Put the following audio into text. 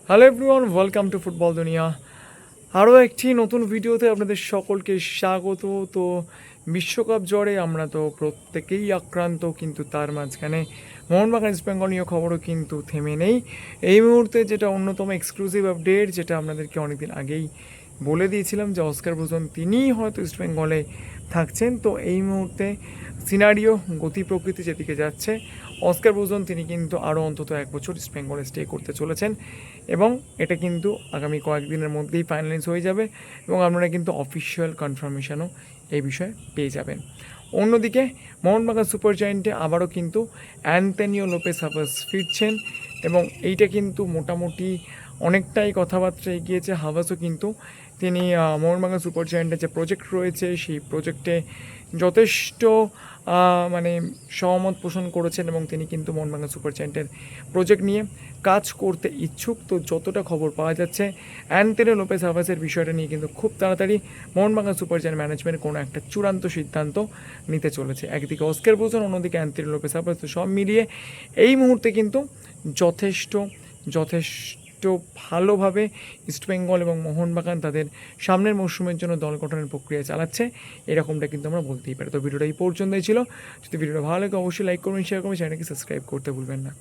Hello everyone, welcome to football দুনিয়া। আরও একটি নতুন ভিডিওতে আপনাদের সকলকে স্বাগত। তো বিশ্বকাপ জ্বরে আমরা তো প্রত্যেকেই আক্রান্ত, কিন্তু তার মাঝখানে মোহনবাগান ইস্ট বেঙ্গল নিয়ে খবরও কিন্তু থেমে নেই। এই মুহূর্তে যেটা অন্যতম এক্সক্লুসিভ আপডেট, যেটা আপনাদেরকে অনেকদিন আগেই বলে দিয়েছিলাম যে অস্কার ব্রুজন তিনিই হয়তো ইস্ট বেঙ্গলে থাকছেন। তো এই মুহূর্তে সিনারিও গতি প্রকৃতি যেদিকে যাচ্ছে, অস্কার ব্রুজন তিনি কিন্তু আরও অন্তত 1 বছর ইস্ট বেঙ্গলে স্টে করতে চলেছেন এবং এটা কিন্তু আগামী কয়েকদিনের মধ্যেই ফাইনালাইজ হয়ে যাবে এবং আপনারা কিন্তু অফিসিয়াল কনফার্মেশনও এই বিষয়ে পেয়ে যাবেন। অন্যদিকে মোহনবাগান সুপার জায়েন্টে আবারও কিন্তু অ্যান্টনিও লোপেস হাভাস ফিরছেন এবং এইটা কিন্তু মোটামুটি অনেকটাই কথাবার্তা এগিয়েছে। হাভাসও কিন্তু তিনি মোহনবাগান সুপার জায়েন্টের যে প্রজেক্ট রয়েছে সেই প্রজেক্টে যথেষ্ট মানে সহমত পোষণ করেছেন এবং তিনি কিন্তু মোহনবাগান সুপার জায়েন্টের প্রজেক্ট নিয়ে কাজ করতে ইচ্ছুক। তো যতটা খবর পাওয়া যাচ্ছে, অ্যান্টনিও লোপেস হাভাসের বিষয়টা নিয়ে কিন্তু খুব তাড়াতাড়ি মোহনবাগান সুপার জায়েন্ট ম্যানেজমেন্ট কোনো একটা চূড়ান্ত সিদ্ধান্ত নিতে চলেছে। একদিকে অস্কার ব্রুজন, অন্যদিকে অ্যান্টনিও লোপেস হাভাস। তো সব মিলিয়ে এই মুহূর্তে কিন্তু যথেষ্ট ভালোভাবে ইস্টবেঙ্গল এবং মোহনবাগান তাদের সামনের মরশুমের জন্য দল গঠনের প্রক্রিয়া চালাচ্ছে, এরকমটা কিন্তু আমরা বলতেই পারি। তো ভিডিওটা এই পর্যন্তই ছিল। যদি ভিডিওটা ভালো লাগে অবশ্যই লাইক করবেন, শেয়ার করবেন, চ্যানেলকে সাবস্ক্রাইব করতে ভুলবেন না।